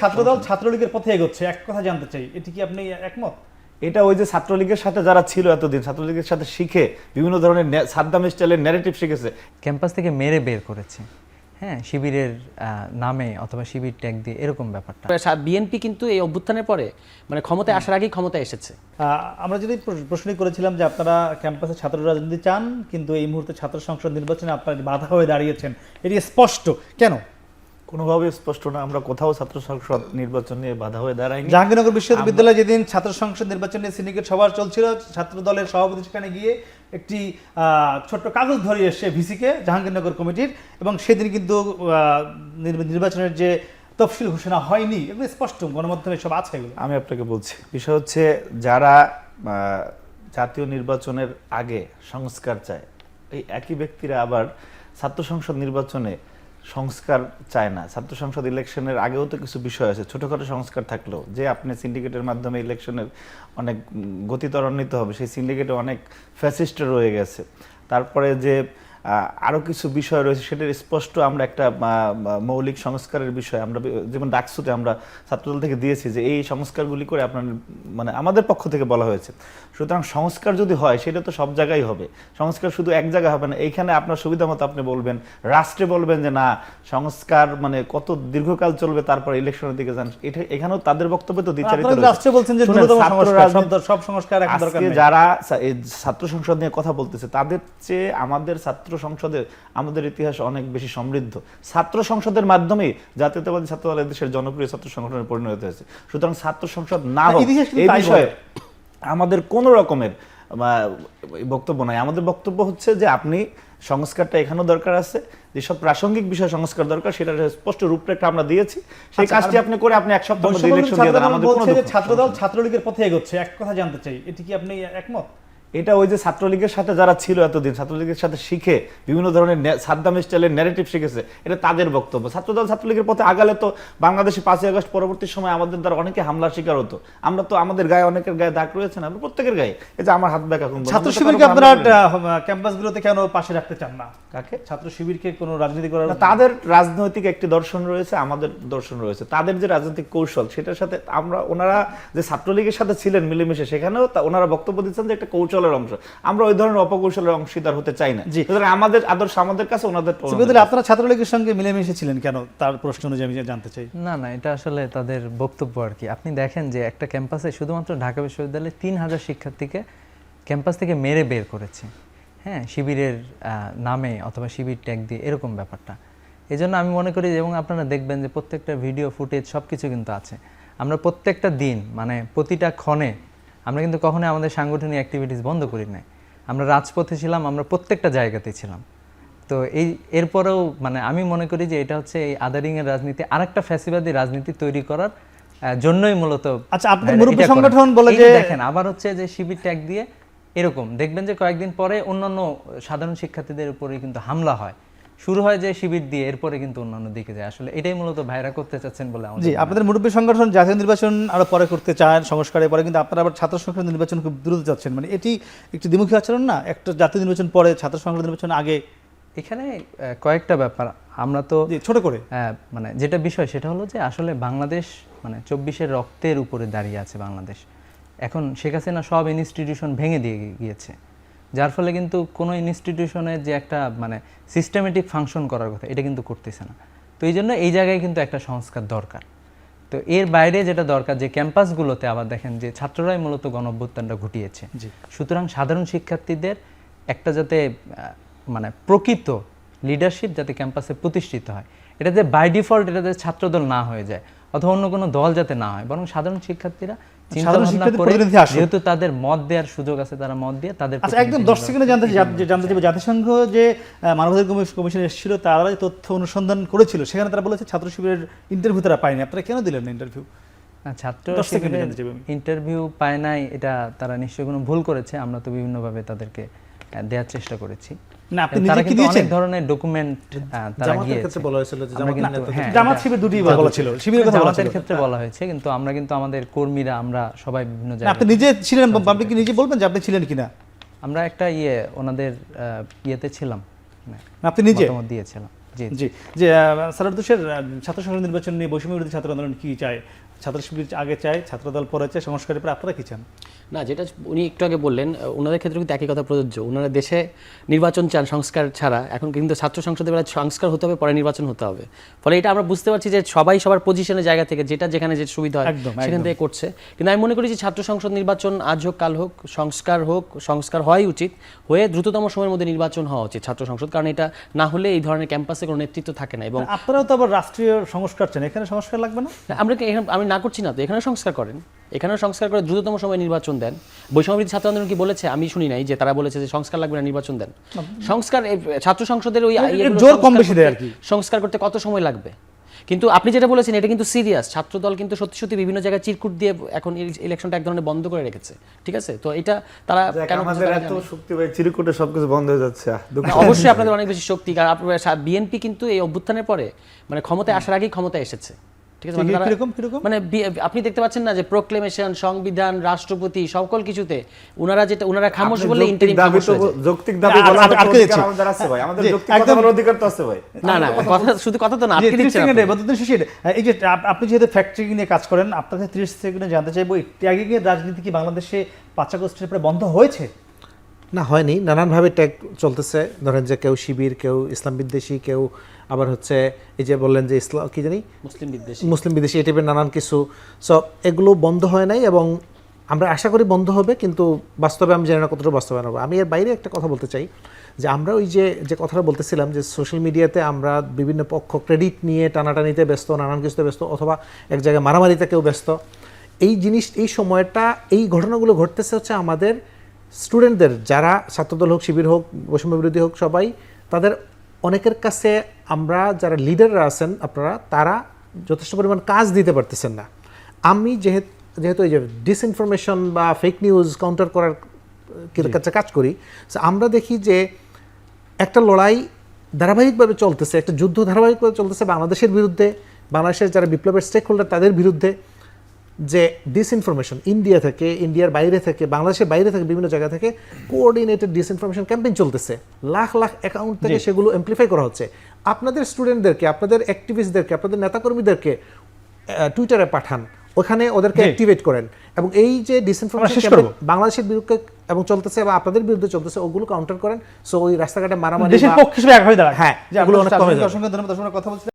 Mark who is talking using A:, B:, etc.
A: ছাত্রদল ছাত্রলীগের পথে এগোচ্ছে, এক কথা জানতে চাই, এটি কি আপনি একমত?
B: এটা ওই যে ছাত্রলীগের সাথে যারা ছিল এতদিন, ছাত্রলীগের সাথে শিখে বিভিন্ন ধরনের সাদ্দাম স্টাইলের ন্যারেটিভ শিখেছে,
C: ক্যাম্পাস থেকে মেরে বের করেছে, হ্যাঁ, শিবিরের নামে অথবা শিবির ট্যাগ দিয়ে, এরকম ব্যাপারটা।
D: বিএনপি কিন্তু এই অভ্যুত্থানের পরে মানে ক্ষমতায় আসার আগেই ক্ষমতায় এসেছে।
A: আমরা যদি প্রশ্নই করেছিলাম যে আপনারা ক্যাম্পাসে ছাত্র রাজনীতি চান, কিন্তু এই মুহূর্তে ছাত্র সংসদ নির্বাচনে আপনারা বাধা হয়ে দাঁড়িয়েছেন, এটি স্পষ্ট। কেন?
B: কোনোভাবে স্পষ্ট না। আমরা কোথাও ছাত্র সংসদ নির্বাচন নিয়ে বাধা হয়ে দাঁড়াইনি।
A: জাহাঙ্গীরনগর বিশ্ববিদ্যালয়ে যেদিন ছাত্র সংসদ নির্বাচনে সিন্ডিকেট সভা চলছিল, ছাত্র দলের সভাপতি সেখানে গিয়ে একটি ছোট্ট কাগজ ধরিয়ে এসে ভিসিকে, জাহাঙ্গীরনগর কমিটির, এবং সেদিন কিন্তু নির্বাচনের যে তফসিল ঘোষণা হয়নি, এগুলো স্পষ্ট, গণমাধ্যমে সব আছে এগুলো।
B: আমি আপনাকে বলছি, বিষয় হচ্ছে যারা জাতীয় নির্বাচনের আগে সংস্কার চায়, এই একই ব্যক্তিরা আবার ছাত্র সংসদ নির্বাচনে সংস্কার চায় না। ছাত্র সংসদ ইলেকশনের আগেও তো কিছু বিষয় আছে, ছোটখাটো সংস্কার থাকলেও, যে আপনি সিন্ডিকেটের মাধ্যমে ইলেকশনের অনেক গতি ত্বরান্বিত হবে, সেই সিন্ডিকেটে অনেক ফ্যাসিস্ট রয়ে গেছে। তারপরে যে আরও কিছু বিষয় রয়েছে, সেটার স্পষ্ট আমরা একটা মৌলিক সংস্কারের বিষয়, আমরা যেমন ডাকসুতে আমরা ছাত্রদল থেকে দিয়েছি যে এই সংস্কারগুলি করে আপনার মানে আমাদের পক্ষ থেকে বলা হয়েছে। সুতরাং সংস্কার যদি হয় সেটা তো সব জায়গায় হবে, সংস্কার শুধু এক জায়গায় হবে না। এইখানে আপনার সুবিধা মতো আপনি বলবেন, রাষ্ট্রে বলবেন যে না সংস্কার মানে কত দীর্ঘকাল চলবে, তারপর ইলেকশনের দিকে যান, এটা এখানেও তাদের বক্তব্য তো দ্বিচারিত রয়েছে।
A: রাষ্ট্রে বলছেন যে সব সংস্কার এখন দরকার নেই।
B: যারা ছাত্র সংসদ নিয়ে কথা বলতেছে তাদের চেয়ে আমাদের ছাত্র সংসদে আমাদের ইতিহাস অনেক বেশি সমৃদ্ধ। ছাত্র সংসদের মাধ্যমেই জাতীয়তাবাদী ছাত্র দল দেশের জনপ্রিয় ছাত্র সংগঠনে পরিণত হয়েছে। সুতরাং ছাত্র সংসদ না হোক এই বিষয়ে আমাদের কোন রকমের বক্তব্য নাই। আমাদের বক্তব্য হচ্ছে যে আপনি সংস্কারটা এখানেও দরকার আছে, যেসব প্রাসঙ্গিক বিষয় সংস্কার দরকার সেটা স্পষ্ট রূপরেখা আমরা দিয়েছি, সেই কাজটি আপনি করে আপনি এক সপ্তাহ মধ্যে ইলেকশন দিয়ে দেন। আমাদের কোনো
A: ছাত্রদল ছাত্রলীগের পথে এগোচ্ছে, এক কথা জানতে চাই, এটি কি আপনি একমত?
B: এটা ওই যে ছাত্রলীগের সাথে যারা ছিল এতদিন, ছাত্রলীগের সাথে শিখে বিভিন্ন ধরনের সাদ্দাম স্টাইলের ন্যারেটিভ শিখেছে, এটা তাদের বক্তব্য। ছাত্রদল ছাত্রলীগের পথে আগালে তো বাংলাদেশে 5ই আগস্ট পরবর্তী সময় আমাদের দ্বারা অনেকে হামলার শিকার হতো। আমরা তো আমাদের গায়ে অনেকের গায়ে দাগ রয়েছে না, প্রত্যেকের গায়ে। এই যে আমার হাত ব্যাকা কোন
A: ছাত্র শিবিরকে আপনারা ক্যাম্পাসগুলোতে কেন পাশে রাখতে চান না?
B: কাকে?
A: ছাত্র শিবিরকে কোনো রাজনীতি করার?
B: তাদের রাজনৈতিক একটি দর্শন রয়েছে, আমাদের দর্শন রয়েছে, তাদের যে রাজনৈতিক কৌশল সেটার সাথে আমরা, ওনারা যে ছাত্রলীগের সাথে ছিলেন মিলেমিশে, সেখানেও ওনারা বক্তব্য দিচ্ছেন যে একটা কৌশলের অংশ। আমরা ওই ধরনের অপকৌশলের অংশীদার হতে চাই না। আমাদের আদর্শ আমাদের কাছে, ওনাদের।
A: আপনারা ছাত্রলীগের সঙ্গে মিলেমিশে ছিলেন কেন, তার প্রশ্ন অনুযায়ী আমি জানতে চাই।
C: না, এটা আসলে তাদের বক্তব্য আর কি। আপনি দেখেন যে একটা ক্যাম্পাসে শুধুমাত্র ঢাকা বিশ্ববিদ্যালয়ে 3000 শিক্ষার্থীকে ক্যাম্পাস থেকে মেরে বের করেছে, হ্যাঁ, শিবিরের নামে অথবা শিবির ট্যাগ দিয়ে, এরকম ব্যাপারটা। এই জন্য আমি মনে করি, এবং আপনারা দেখবেন যে প্রত্যেকটা ভিডিও ফুটেজ সব কিছু কিন্তু আছে। আমরা প্রত্যেকটা দিন মানে প্রতিটা ক্ষণে আমরা কিন্তু কখনোই আমাদের সাংগঠনিক অ্যাক্টিভিটিস বন্ধ করি নাই। আমরা রাজপথে ছিলাম, আমরা প্রত্যেকটা জায়গাতেই ছিলাম। তো এরপরেও মানে আমি মনে করি যে এটা হচ্ছে এই আদারিংয়ের রাজনীতি, আরেকটা ফ্যাসিবাদী রাজনীতি তৈরি করার জন্যই মূলত।
A: আচ্ছা, আপনাদের মুরব্বী সংগঠন বলে যে
C: দেখেন আবার হচ্ছে যে শিবির ট্যাগ দিয়ে, এরকম দেখবেন যে কয়েকদিন পরে অন্যান্য সাধারণ শিক্ষার্থীদের উপরে কিন্তু হামলা হয়, শুরু হয় যে শিবির দিয়ে, এরপরে কিন্তু অন্যান্য দিকে যায়। আসলে এটাই মূলত ভাইরা করতে চাচ্ছেন বলে আমাদের।
A: জি, আপনাদের মুরব্বী সংগঠন জাতীয় নির্বাচন আরো পরে করতে চান, সংস্কারের পরে, কিন্তু আপনারা আবার ছাত্র সংসদ নির্বাচন খুব দ্রুত যাচ্ছেন, মানে এটি একটি দ্বিমুখী আচরণ না? একটা জাতীয় নির্বাচন পরে, ছাত্র সংসদ নির্বাচন আগে।
C: এখানে কয়েকটা ব্যাপার আমরা তো
A: ছোট করে
C: মানে যেটা বিষয় সেটা হলো যে আসলে বাংলাদেশ মানে 24-এর রক্তের উপরে দাঁড়িয়ে আছে বাংলাদেশ। এখন শেখ হাসিনা সব ইনস্টিটিউশন ভেঙে দিয়ে গিয়েছে, যার ফলে কিন্তু কোনো ইনস্টিটিউশনের যে একটা মানে সিস্টেমেটিক ফাংশন করার কথা, এটা কিন্তু করতেছে না। তো এই জন্য এই জায়গায় কিন্তু একটা সংস্কার দরকার। তো এর বাইরে যেটা দরকার, যে ক্যাম্পাসগুলোতে আবার দেখেন যে ছাত্ররাই মূলত গণঅভ্যুত্থানটা ঘটিয়েছে, সুতরাং সাধারণ শিক্ষার্থীদের একটা যাতে মানে প্রকৃত লিডারশিপ যাতে ক্যাম্পাসে প্রতিষ্ঠিত হয়, এটা যে বাই ডিফল্ট এটা যে ছাত্রদল না হয়ে যায় অথবা অন্য কোনো দল যাতে না হয়, বরং সাধারণ শিক্ষার্থীরা যেহেতু তাদের মত দেওয়ার সুযোগ আছে, তারা মত দিয়ে তাদের।
A: আচ্ছা, একদম 10 সেকেন্ডে জানতে চাইবে, জাতিসংঘ যে মানবাধিকার কমিশন এসেছিল, তারা যে তথ্য অনুসন্ধান করেছিল, সেখানে তারা বলেছে ছাত্র শিবিরের ইন্টারভিউ তারা পায়নি। আপনারা কেন দিলেন না ইন্টারভিউ?
C: ছাত্র ইন্টারভিউ পায় নাই, এটা তারা নিশ্চয়ই কোনো ভুল করেছে। আমরা তো বিভিন্নভাবে তাদেরকে দেওয়ার চেষ্টা করেছি।
A: না, আপনি নিজে কি দিয়েছেন?
C: অনেক ধরনের ডকুমেন্ট তারা গিয়েছে।
A: ক্ষেত্রে বলা হয়েছিল যে জামাত শিবির দুটোই বলা ছিল, শিবিরের কথা বলা ছিল,
C: জামাতের ক্ষেত্রে বলা হয়েছে, কিন্তু আমরা কিন্তু আমাদের কর্মীরা আমরা সবাই বিভিন্ন জায়গায়।
A: আপনি নিজে ছিলেন, আপনি কি নিজে বলবেন যে আপনি ছিলেন কিনা?
C: আমরা একটা ওনাদের ইয়েতে ছিলাম,
A: আপনি নিজে
C: মতামত দিয়েছিলাম। জি
A: জি যে সালাউদ্দিন হোসেন ছাত্র সংসদ নির্বাচন নিয়ে বৈষম্য বিরোধী ছাত্র আন্দোলন কি চায়, ছাত্র শিবির আগে চায়, ছাত্রদল পরে চায়, সংস্কারের পরে আপনারা কি চান?
D: না, যেটা উনি একটু আগে বললেন, ওনাদের ক্ষেত্রে কিন্তু একই কথা প্রযোজ্য। ওনারা দেশে নির্বাচন চান সংস্কার ছাড়া, এখন কিন্তু ছাত্র সংসদের বেলা সংস্কার হতে হবে, পরে নির্বাচন হতে হবে। ফলে এটা আমরা বুঝতে পারছি যে সবাই সবার পজিশনের জায়গা থেকে যেটা যেখানে যে সুবিধা হয়
A: একদম,
D: সেখান
A: একদম।
D: থেকে করছে। কিন্তু আমি মনে করি যে ছাত্র সংসদ নির্বাচন আজ হোক কাল হোক, সংস্কার হওয়াই উচিত, হয়ে দ্রুততম সময়ের মধ্যে নির্বাচন হওয়া উচিত ছাত্র সংসদ, কারণ এটা না হলে এই ধরনের ক্যাম্পাসে কোনো নেতৃত্ব থাকে না। এবং
A: আপনারাও তো আবার রাষ্ট্রীয় সংস্কার চান, এখানে সংস্কার লাগবে না?
D: আমি না করছি না তো, এখানে সংস্কার করেন, এখানেও সংস্কার করে দ্রুততম সময়ে নির্বাচন দেন। বৈষম্যবিরোধী ছাত্র আন্দোলন কি বলেছে? আমি শুনি নাই যে তারা বলেছে যে সংস্কার লাগবে না, নির্বাচন দেন। সংস্কার ছাত্র সংসদের ওই ইয়েগুলো
A: জোর কম
D: সংস্কার
A: বেশি দেয় আর
D: করতে-
A: কি।
D: সংস্কার করতে কত সময় লাগবে? কিন্তু আপনি যেটা বলেছেন এটা কিন্তু সিরিয়াস। ছাত্রদল কিন্তু সত্যি সত্যি বিভিন্ন জায়গায় চিরকুট দিয়ে এখন ইলেকশনটা এক ধরনের বন্ধ করে রেখেছে, ঠিক আছে? তো এটা তারা কেন
B: আমাদের
D: করছে তারা
B: এত
D: জানে।
B: শক্তি ভাই, চিরকুটে সবকিছু বন্ধ হয়ে যাচ্ছে।
D: না, অবশ্যই আপনাদের অনেক বেশি শক্তি, কারণ বিএনপি কিন্তু এই অভ্যুত্থানের পরে মানে ক্ষমতায় আসার আগেই ক্ষমতায় এসেছে, ঠিক আছে? মানে তারা-
A: কিরকম?
D: মানে আপনি দেখতে পাচ্ছেন না যে প্রোক্লেমেশন, সংবিধান, রাষ্ট্রপতি সকল কিছুতে ওনারা খামোশ বলে ইন্টারিম খামোশ হয়ে যায়।
B: যৌক্তিক দাবি
A: আর-
B: বলার
A: আর- আটকে
B: অধিকার
A: দিচ্ছি।
B: আমাদের আছে ভাই, আমাদের
A: জি,
B: যৌক্তিক কথা
A: একদম।
B: বলার অধিকার তো আছে ভাই।
D: না কথা শুধু কথা তো না,
A: জি,
D: আটকে
A: 30
D: দিচ্ছেন
A: সেকেন্ডে
D: আপনি।
A: বদরুদ্দিন শিশির, এই যে আপনি যেহেতু ফ্যাক্ট চেকিং নিয়ে কাজ করেন, আপনার কাছে 30 সেকেন্ডে জানতে চাইবো, ট্যাগিংয়ের রাজনীতি কি বাংলাদেশে 5 আগস্টের পরে বন্ধ হয়েছে?
E: না, হয়নি, নানানভাবে ট্যাগ চলতেছে। ধরেন যে কেউ শিবির, কেউ ইসলাম বিদ্বেষী, কেউ আবার হচ্ছে এই যে বললেন যে ইসলাম কি জানি মুসলিম বিদ্বেষী, এই টাইপের নানান কিছু। সো এগুলো বন্ধ হয় নাই এবং আমরা আশা করি বন্ধ হবে, কিন্তু বাস্তবে আমি জানি না কতটা বাস্তবায়ন হবে। আমি এর বাইরে একটা কথা বলতে চাই যে আমরা ওই যে কথাটা বলতেছিলাম যে সোশ্যাল মিডিয়াতে আমরা বিভিন্ন পক্ষ ক্রেডিট নিয়ে টানাটানিতে ব্যস্ত, নানান কিছুতে ব্যস্ত, অথবা এক জায়গায় মারামারিতে কেউ ব্যস্ত। এই সময়টা, এই ঘটনাগুলো ঘটতেছে হচ্ছে আমাদের স্টুডেন্টদের, যারা ছাত্রদল হোক, শিবির হোক, বৈষম্য বিরোধী হোক, সবাই তাদের অনেকের কাছে আমরা যারা লিডাররা আছেন আপনারা, তারা যথেষ্ট পরিমাণ কাজ দিতে পারতেছেন না। আমি যেহেতু এই যে ডিসইনফরমেশন বা ফেক নিউজ কাউন্টার করার কাছে কাজ করি, so আমরা দেখি যে একটা লড়াই ধারাবাহিকভাবে চলতেছে, একটা যুদ্ধ ধারাবাহিকভাবে চলতেছে বাংলাদেশের বিরুদ্ধে, বাংলাদেশের যারা বিপ্লবের স্টেক হোল্ডার তাদের বিরুদ্ধে। যে ডিসইনফরমেশন ইন্ডিয়া থেকে, ইন্ডিয়ার বাইরে থেকে, বাংলাদেশের বাইরে থেকে, বিভিন্ন জায়গা থেকে কোঅর্ডিনেটেড ডিসইনফরমেশন ক্যাম্পেইন চলতেছে, লাখ লাখ অ্যাকাউন্ট থেকে সেগুলো এমপ্লিফাই করা হচ্ছে। আপনাদের স্টুডেন্টদেরকে, আপনাদের অ্যাক্টিভিস্টদেরকে, আপনাদের নেতাকর্মীদেরকে টুইটারে পাঠান, ওখানে ওদেরকে অ্যাক্টিভেট করেন, এবং এই যে ডিসইনফরমেশন বাংলাদেশের বিরুদ্ধে এবং চলতেছে এবং আপনাদের বিরুদ্ধে চলতেছে, ওগুলো কাউন্টার করেন। সো ওই রাস্তাঘাটে মারামারি
A: দেশের পক্ষে হিসেবে এক হয়ে দাঁড়ায়।
E: হ্যাঁ,
A: যে
E: এগুলো
A: আপনার
E: অনেক কমে যাবে।
A: অসংখ্য ধন্যবাদ, কথা বলছিলেন।